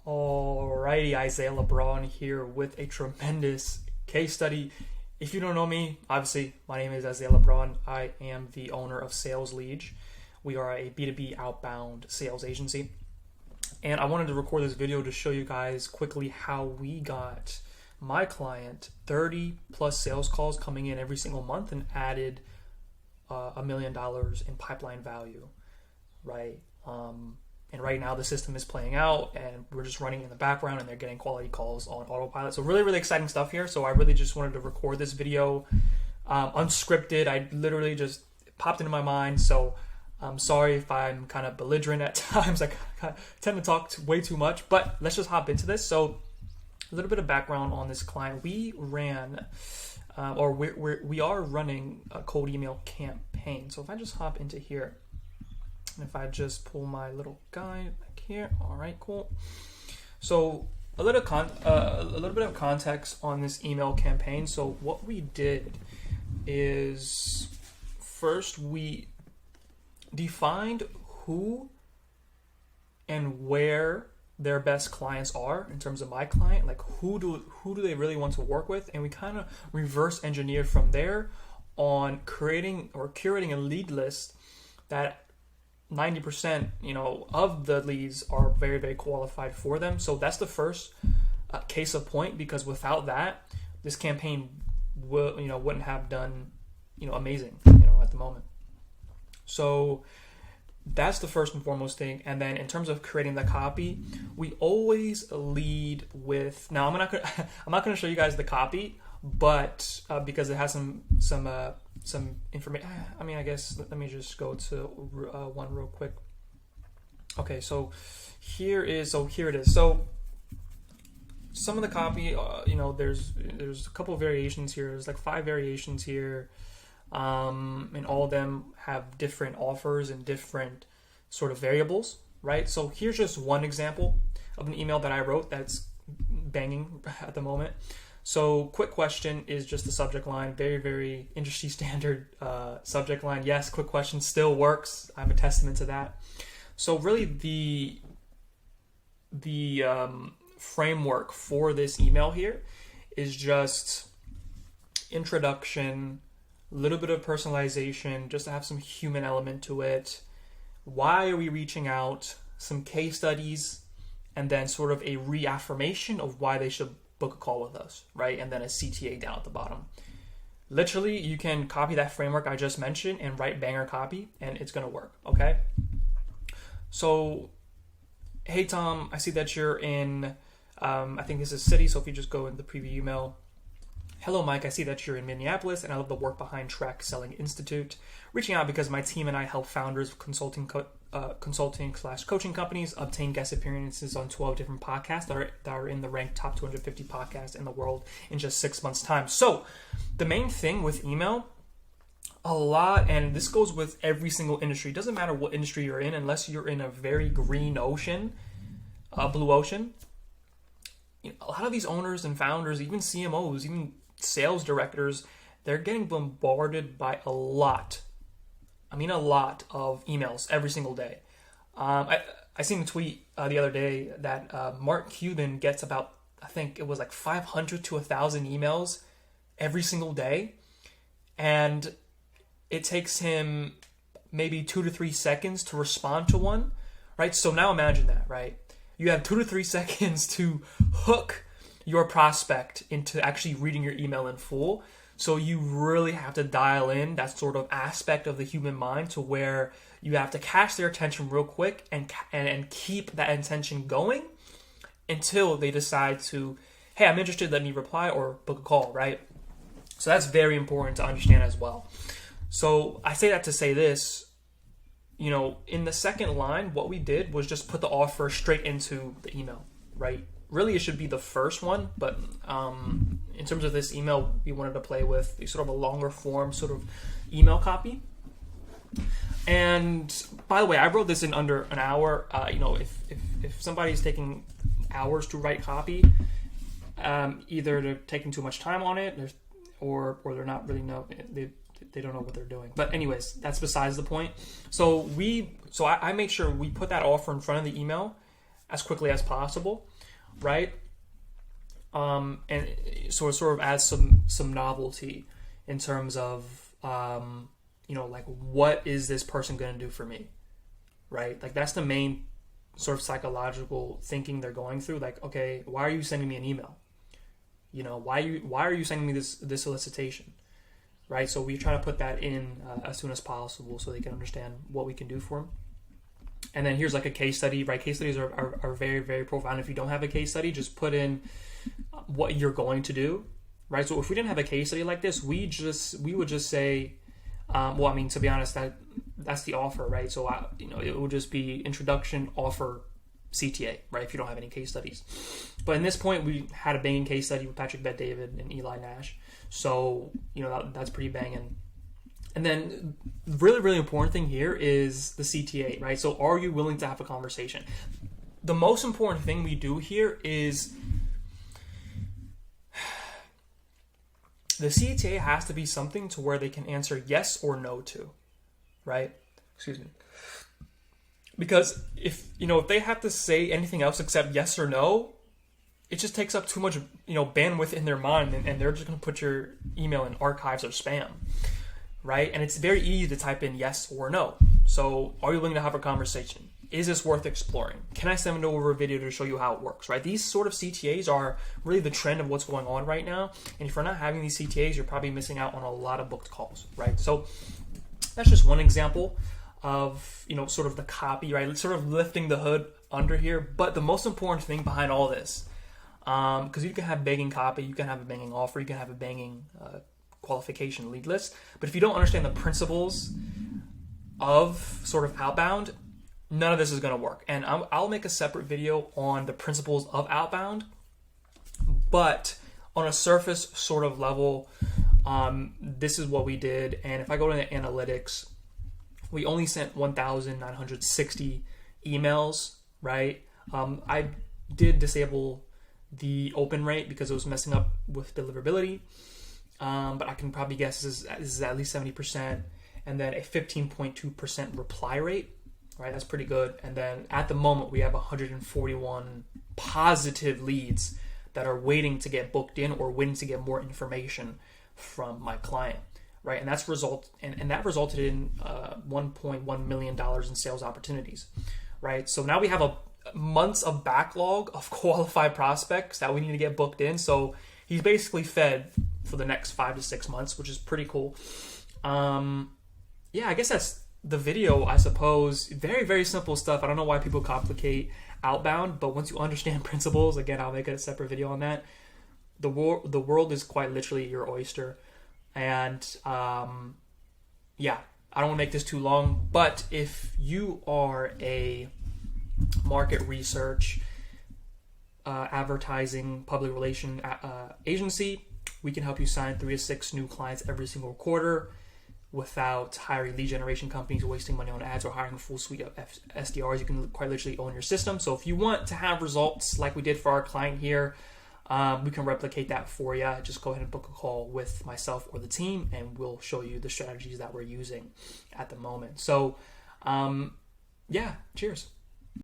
Alrighty, Isaiah LeBron here with a tremendous case study. If you don't know me, obviously, my name is Isaiah LeBron. I am the owner of Sales Lead. We are a B2B outbound sales agency. And I wanted to record this video to show you guys quickly how we got my client 30 plus sales calls coming in every single month and added $1 million in pipeline value, right? And right now the system is playing out and we're just running in the background and they're getting quality calls on autopilot. So really, really exciting stuff here. So I really just wanted to record this video unscripted. I literally just popped into my mind. So I'm sorry if I'm kind of belligerent at times. I tend to talk way too much, but let's just hop into this. So a little bit of background on this client. We ran, we are running a cold email campaign. So if I just hop into here, and if I just pull my little guide back here, all right, cool. So a little bit of context on this email campaign. So what we did is first we defined who and where their best clients are in terms of my client, like who do they really want to work with, and we kind of reverse engineered from there on creating or curating a lead list that 90% of the leads are very, very qualified for them. So that's the first case of point, because without that, this campaign wouldn't have done amazing at the moment. So that's the first and foremost thing. And then in terms of creating the copy, we always lead with, now I'm not going to show you guys the copy, but because it has some information. I mean, I guess let me just go to one real quick. Okay, so here it is. So some of the copy, there's a couple of variations here. There's like 5 variations here, and all of them have different offers and different sort of variables, right? So here's just one example of an email that I wrote that's banging at the moment. So quick question is just the subject line. Very, very industry standard subject line. Yes, quick question still works. I'm a testament to that. So really the framework for this email here is just introduction, a little bit of personalization, just to have some human element to it. Why are we reaching out? Some case studies, and then sort of a reaffirmation of why they should book a call with us, right? And then a CTA down at the bottom. Literally, you can copy that framework I just mentioned and write banger copy, and it's going to work, okay? So, hey, Tom, I see that you're in, I think this is city, so if you just go in the preview email. Hello, Mike, I see that you're in Minneapolis, and I love the work behind Track Selling Institute. Reaching out because my team and I help founders of consulting/coaching companies obtain guest appearances on 12 different podcasts that are in the ranked top 250 podcasts in the world in just 6 months' time. So the main thing with email, and this goes with every single industry, it doesn't matter what industry you're in, unless you're in a very green ocean, blue ocean. A lot of these owners and founders, even CMOs, even sales directors, they're getting bombarded by a lot of emails every single day. I seen a tweet the other day that Mark Cuban gets about, I think it was like 500 to 1,000 emails every single day. And it takes him maybe 2 to 3 seconds to respond to one, right? So now imagine that, right? You have 2 to 3 seconds to hook your prospect into actually reading your email in full. So you really have to dial in that sort of aspect of the human mind to where you have to catch their attention real quick and keep that intention going until they decide to, hey, I'm interested, let me reply or book a call, right? So that's very important to understand as well. So I say that to say this, in the second line, what we did was just put the offer straight into the email, right? Really, it should be the first one, but in terms of this email, we wanted to play with a sort of a longer form sort of email copy. And by the way, I wrote this in under an hour. If somebody's taking hours to write copy, either they're taking too much time on it, or they're not really they don't know what they're doing. But anyways, that's besides the point. So I made sure we put that offer in front of the email as quickly as possible, right? And so it sort of adds some novelty in terms of, like, what is this person going to do for me, right? Like, that's the main sort of psychological thinking they're going through. Like, okay, why are you sending me an email? Why are you sending me this solicitation, right? So we try to put that in as soon as possible so they can understand what we can do for them. And then here's like a case study, right? Case studies are very, very profound. If you don't have a case study, just put in what you're going to do, right? So if we didn't have a case study like this, we would just say, to be honest, that's the offer, right? So it would just be introduction, offer, CTA, right? If you don't have any case studies. But in this point, we had a banging case study with Patrick Bet-David and Eli Nash. So, that's pretty banging. And then really, really important thing here is the CTA, right? So are you willing to have a conversation? The most important thing we do here is the CTA has to be something to where they can answer yes or no to, right? Excuse me. Because if they have to say anything else except yes or no, it just takes up too much, bandwidth in their mind, and they're just going to put your email in archives or spam, right? And it's very easy to type in yes or no. So are you willing to have a conversation? Is this worth exploring? Can I send over a video to show you how it works, right? These sort of CTAs are really the trend of what's going on right now. And if you're not having these CTAs, you're probably missing out on a lot of booked calls, right? So that's just one example of, sort of the copy, right? Sort of lifting the hood under here. But the most important thing behind all this, because you can have banging copy, you can have a banging offer, you can have a banging qualification lead list. But if you don't understand the principles of sort of outbound, none of this is going to work. And I'll make a separate video on the principles of outbound. But on a surface sort of level, this is what we did. And if I go to the analytics, we only sent 1,960 emails, right? I did disable the open rate because it was messing up with deliverability. But I can probably guess this is at least 70%. And then a 15.2% reply rate, right? That's pretty good. And then at the moment, we have 141 positive leads that are waiting to get booked in or waiting to get more information from my client, right? And that resulted in $1.1 million in sales opportunities, right? So now we have a months of backlog of qualified prospects that we need to get booked in. So he's basically fed for the next 5 to 6 months, which is pretty cool. I guess that's the video, I suppose. Very, very simple stuff. I don't know why people complicate outbound, but once you understand principles, again, I'll make a separate video on that. The world is quite literally your oyster. And I don't want to make this too long, but if you are a market research, advertising, public relation agency, we can help you sign 3 to 6 new clients every single quarter without hiring lead generation companies, wasting money on ads, or hiring a full suite of SDRs. You can quite literally own your system. So if you want to have results like we did for our client here, we can replicate that for you. Just go ahead and book a call with myself or the team, and we'll show you the strategies that we're using at the moment. So, cheers.